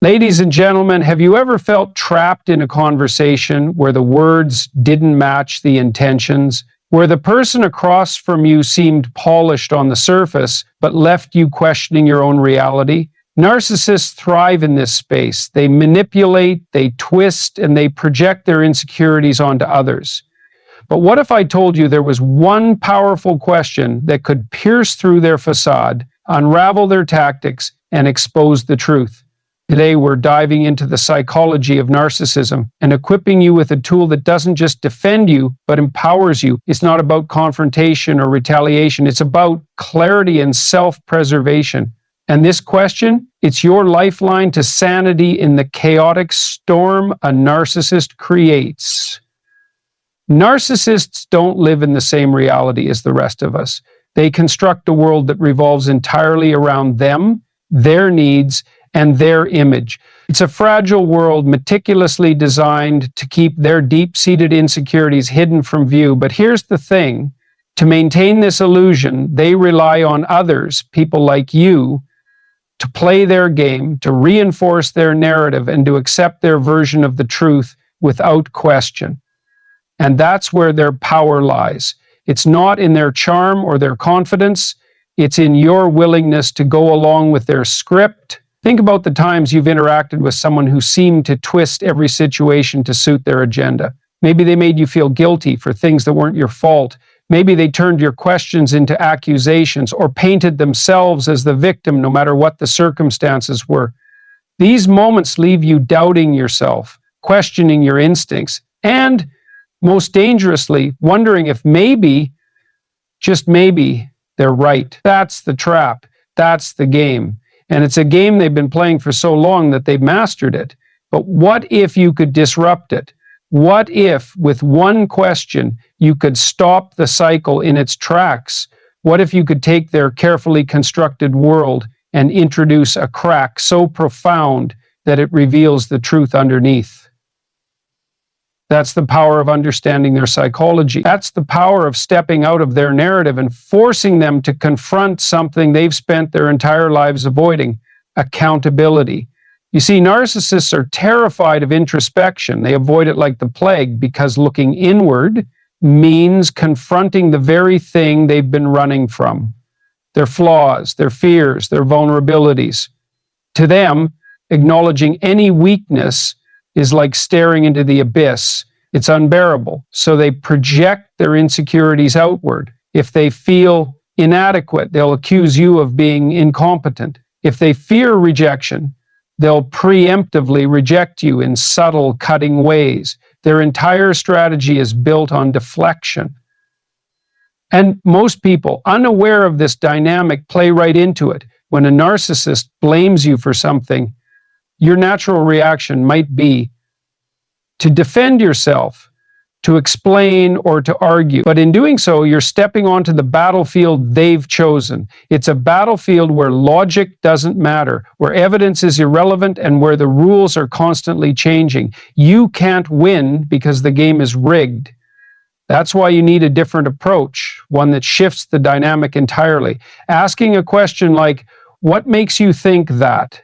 Ladies and gentlemen, have you ever felt trapped in a conversation where the words didn't match the intentions, where the person across from you seemed polished on the surface, but left you questioning your own reality? Narcissists thrive in this space. They manipulate, they twist, and they project their insecurities onto others. But what if I told you there was one powerful question that could pierce through their facade, unravel their tactics, and expose the truth? Today, we're diving into the psychology of narcissism and equipping you with a tool that doesn't just defend you, but empowers you. It's not about confrontation or retaliation. It's about clarity and self-preservation. And this question, it's your lifeline to sanity in the chaotic storm a narcissist creates. Narcissists don't live in the same reality as the rest of us. They construct a world that revolves entirely around them, their needs, and their image. It's a fragile world meticulously designed to keep their deep-seated insecurities hidden from view. But here's the thing. To maintain this illusion, they rely on others, people like you, to play their game, to reinforce their narrative, and to accept their version of the truth without question. And that's where their power lies. It's not in their charm or their confidence. It's in your willingness to go along with their script. Think about the times you've interacted with someone who seemed to twist every situation to suit their agenda. Maybe they made you feel guilty for things that weren't your fault. Maybe they turned your questions into accusations or painted themselves as the victim no matter what the circumstances were. These moments leave you doubting yourself, questioning your instincts, and, most dangerously, wondering if maybe, just maybe, they're right. That's the trap. That's the game. And it's a game they've been playing for so long that they've mastered it. But what if you could disrupt it? What if, with one question, you could stop the cycle in its tracks? What if you could take their carefully constructed world and introduce a crack so profound that it reveals the truth underneath? That's the power of understanding their psychology. That's the power of stepping out of their narrative and forcing them to confront something they've spent their entire lives avoiding: accountability. You see, narcissists are terrified of introspection. They avoid it like the plague because looking inward means confronting the very thing they've been running from: their flaws, their fears, their vulnerabilities. To them, acknowledging any weakness is like staring into the abyss. It's unbearable. So they project their insecurities outward. If they feel inadequate, they'll accuse you of being incompetent. If they fear rejection, they'll preemptively reject you in subtle, cutting ways. Their entire strategy is built on deflection. And most people, unaware of this dynamic, play right into it. When a narcissist blames you for something, your natural reaction might be to defend yourself, to explain, or to argue. But in doing so, you're stepping onto the battlefield they've chosen. It's a battlefield where logic doesn't matter, where evidence is irrelevant, and where the rules are constantly changing. You can't win because the game is rigged. That's why you need a different approach, one that shifts the dynamic entirely. Asking a question like, "What makes you think that?"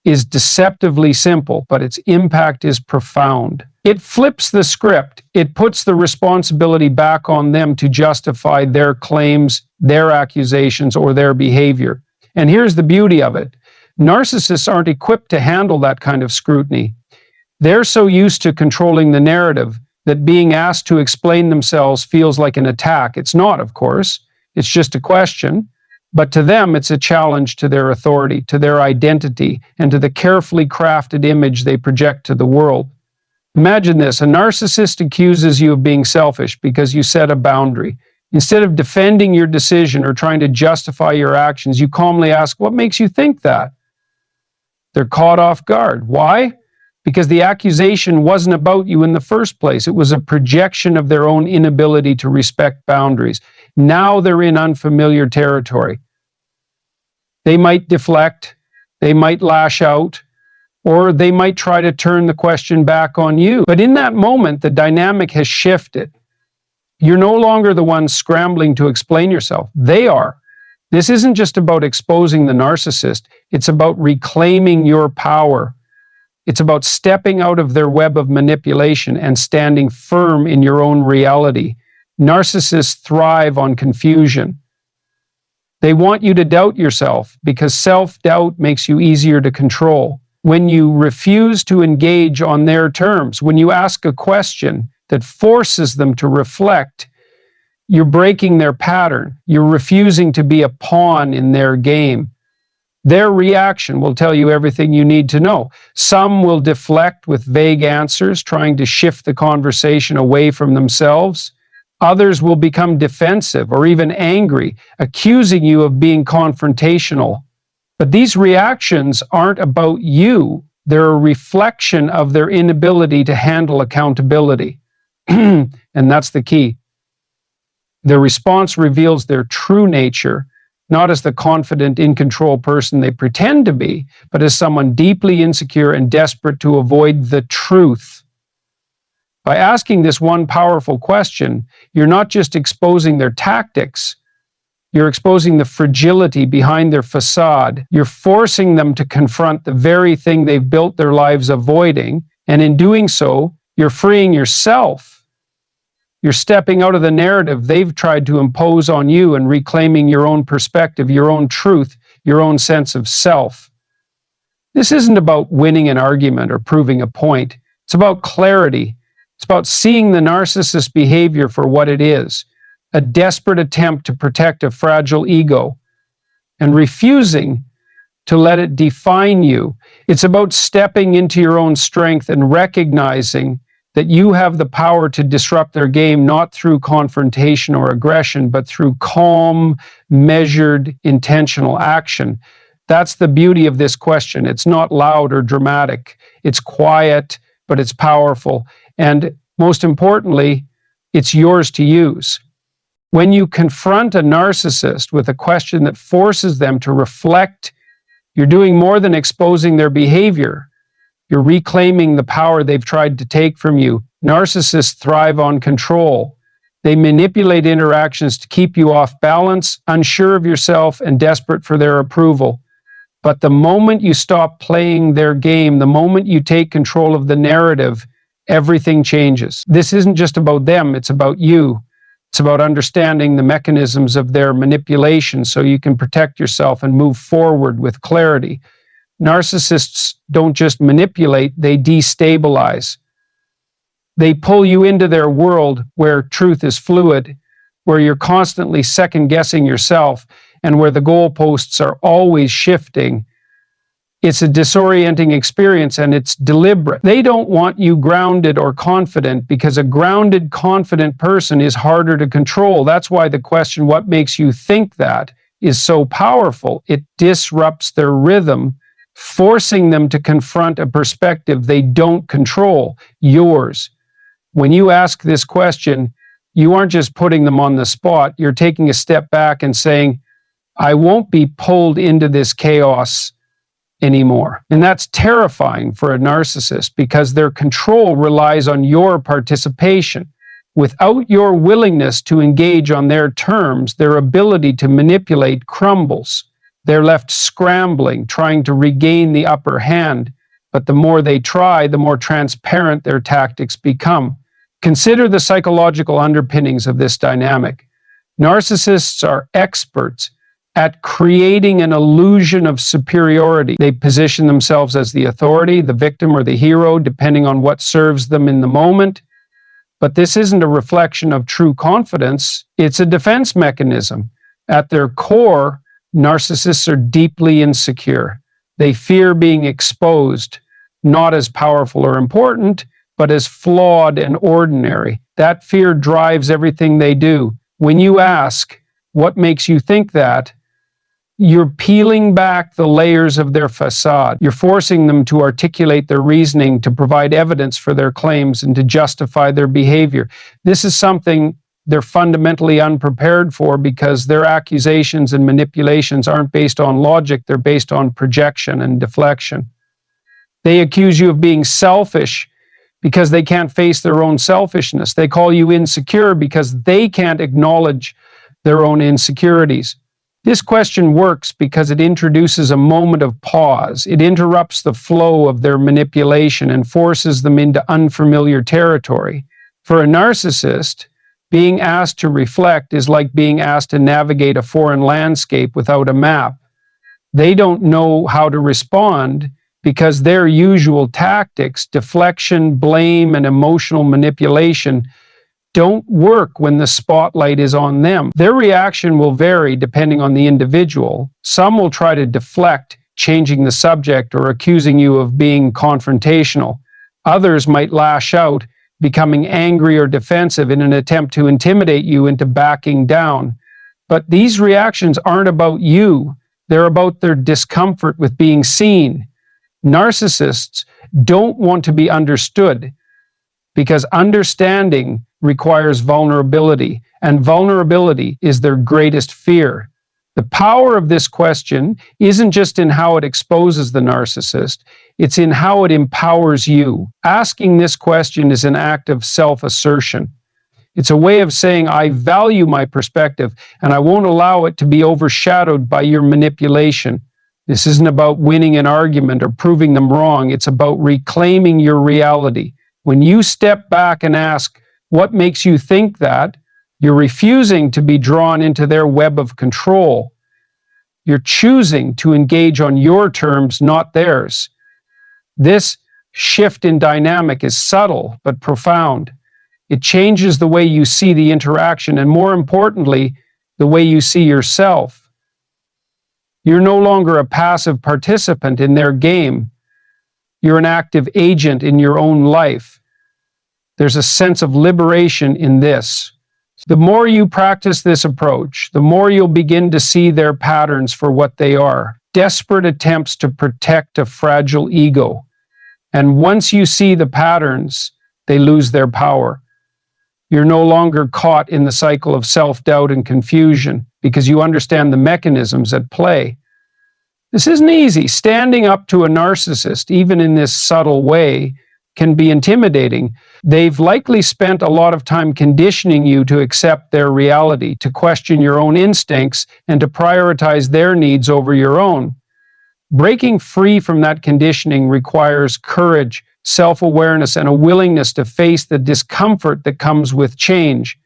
is deceptively simple, but its impact is profound. It flips the script. It puts the responsibility back on them to justify their claims, their accusations, or their behavior. And here's the beauty of it. Narcissists aren't equipped to handle that kind of scrutiny. They're so used to controlling the narrative that being asked to explain themselves feels like an attack. It's not, of course. It's just a question. But to them, it's a challenge to their authority, to their identity, and to the carefully crafted image they project to the world. Imagine this: a narcissist accuses you of being selfish because you set a boundary. Instead of defending your decision or trying to justify your actions, you calmly ask, "What makes you think that?" They're caught off guard. Why? Because the accusation wasn't about you in the first place. It was a projection of their own inability to respect boundaries. Now they're in unfamiliar territory. They might deflect, they might lash out, or they might try to turn the question back on you. But in that moment, the dynamic has shifted. You're no longer the one scrambling to explain yourself. They are. This isn't just about exposing the narcissist, it's about reclaiming your power. It's about stepping out of their web of manipulation and standing firm in your own reality. Narcissists thrive on confusion. They want you to doubt yourself because self-doubt makes you easier to control. When you refuse to engage on their terms, when you ask a question that forces them to reflect, you're breaking their pattern. You're refusing to be a pawn in their game. Their reaction will tell you everything you need to know. Some will deflect with vague answers, trying to shift the conversation away from themselves. Others will become defensive or even angry, accusing you of being confrontational. But these reactions aren't about you. They're a reflection of their inability to handle accountability. And that's the key. Their response reveals their true nature, not as the confident, in-control person they pretend to be, but as someone deeply insecure and desperate to avoid the truth. By asking this one powerful question, you're not just exposing their tactics, you're exposing the fragility behind their facade. You're forcing them to confront the very thing they've built their lives avoiding, and in doing so, you're freeing yourself. You're stepping out of the narrative they've tried to impose on you and reclaiming your own perspective, your own truth, your own sense of self. This isn't about winning an argument or proving a point. It's about clarity. It's about seeing the narcissist's behavior for what it is, a desperate attempt to protect a fragile ego, and refusing to let it define you. It's about stepping into your own strength and recognizing that you have the power to disrupt their game, not through confrontation or aggression, but through calm, measured, intentional action. That's the beauty of this question. It's not loud or dramatic. It's quiet, but it's powerful. And most importantly, it's yours to use. When you confront a narcissist with a question that forces them to reflect, you're doing more than exposing their behavior. You're reclaiming the power they've tried to take from you. Narcissists thrive on control. They manipulate interactions to keep you off balance, unsure of yourself, and desperate for their approval. But the moment you stop playing their game, the moment you take control of the narrative, everything changes. This isn't just about them, it's about you. It's about understanding the mechanisms of their manipulation so you can protect yourself and move forward with clarity. Narcissists don't just manipulate, they destabilize. They pull you into their world where truth is fluid, where you're constantly second-guessing yourself, and where the goalposts are always shifting. It's a disorienting experience, and it's deliberate. They don't want you grounded or confident because a grounded, confident person is harder to control. That's why the question, what makes you think that, is so powerful. It disrupts their rhythm, forcing them to confront a perspective they don't control, yours. When you ask this question, you aren't just putting them on the spot, you're taking a step back and saying, I won't be pulled into this chaos anymore. And that's terrifying for a narcissist because their control relies on your participation. Without your willingness to engage on their terms, their ability to manipulate crumbles. They're left scrambling, trying to regain the upper hand. But the more they try, the more transparent their tactics become. Consider the psychological underpinnings of this dynamic. Narcissists are experts at creating an illusion of superiority. They position themselves as the authority, the victim, or the hero, depending on what serves them in the moment. But this isn't a reflection of true confidence. It's a defense mechanism. At their core, narcissists are deeply insecure. They fear being exposed, not as powerful or important, but as flawed and ordinary. That fear drives everything they do. When you ask, what makes you think that? You're peeling back the layers of their facade. You're forcing them to articulate their reasoning, to provide evidence for their claims, and to justify their behavior. This is something they're fundamentally unprepared for because their accusations and manipulations aren't based on logic, they're based on projection and deflection. They accuse you of being selfish because they can't face their own selfishness. They call you insecure because they can't acknowledge their own insecurities. This question works because it introduces a moment of pause. It interrupts the flow of their manipulation and forces them into unfamiliar territory. For a narcissist, being asked to reflect is like being asked to navigate a foreign landscape without a map. They don't know how to respond because their usual tactics, deflection, blame, and emotional manipulation, don't work when the spotlight is on them. Their reaction will vary depending on the individual. Some will try to deflect, changing the subject or accusing you of being confrontational. Others might lash out, becoming angry or defensive in an attempt to intimidate you into backing down. But these reactions aren't about you. They're about their discomfort with being seen. Narcissists don't want to be understood because understanding requires vulnerability, and vulnerability is their greatest fear. The power of this question isn't just in how it exposes the narcissist, it's in how it empowers you. Asking this question is an act of self-assertion. It's a way of saying, I value my perspective, and I won't allow it to be overshadowed by your manipulation. This isn't about winning an argument or proving them wrong. It's about reclaiming your reality. When you step back and ask, what makes you think that? You're refusing to be drawn into their web of control. You're choosing to engage on your terms, not theirs. This shift in dynamic is subtle but profound. It changes the way you see the interaction and, more importantly, the way you see yourself. You're no longer a passive participant in their game. You're an active agent in your own life. There's a sense of liberation in this. The more you practice this approach, the more you'll begin to see their patterns for what they are: desperate attempts to protect a fragile ego. And once you see the patterns, they lose their power. You're no longer caught in the cycle of self-doubt and confusion because you understand the mechanisms at play. This isn't easy. Standing up to a narcissist, even in this subtle way, can be intimidating. They've likely spent a lot of time conditioning you to accept their reality, to question your own instincts, and to prioritize their needs over your own. Breaking free from that conditioning requires courage, self-awareness, and a willingness to face the discomfort that comes with change.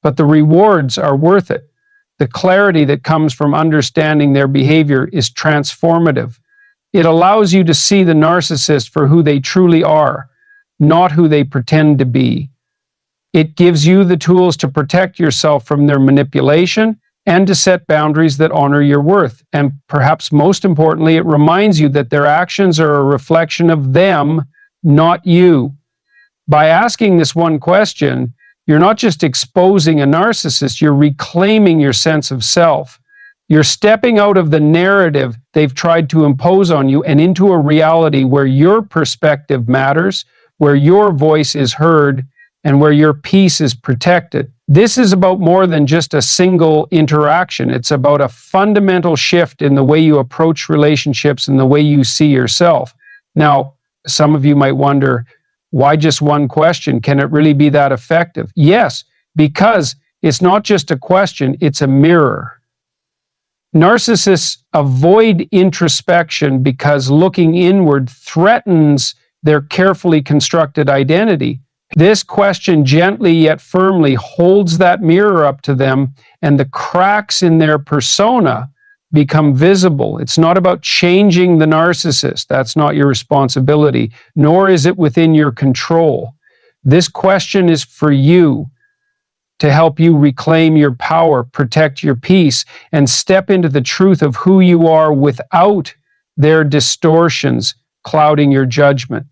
But the rewards are worth it. The clarity that comes from understanding their behavior is transformative. It allows you to see the narcissist for who they truly are, not who they pretend to be. It gives you the tools to protect yourself from their manipulation and to set boundaries that honor your worth. And perhaps most importantly, it reminds you that their actions are a reflection of them, not you. By asking this one question, you're not just exposing a narcissist, you're reclaiming your sense of self. You're stepping out of the narrative they've tried to impose on you and into a reality where your perspective matters, where your voice is heard, and where your peace is protected. This is about more than just a single interaction. It's about a fundamental shift in the way you approach relationships and the way you see yourself. Now, some of you might wonder, why just one question? Can it really be that effective? Yes, because it's not just a question, it's a mirror. Narcissists avoid introspection because looking inward threatens their carefully constructed identity. This question gently yet firmly holds that mirror up to them, and the cracks in their persona become visible. It's not about changing the narcissist. That's not your responsibility, nor is it within your control. This question is for you, to help you reclaim your power, protect your peace, and step into the truth of who you are without their distortions clouding your judgment.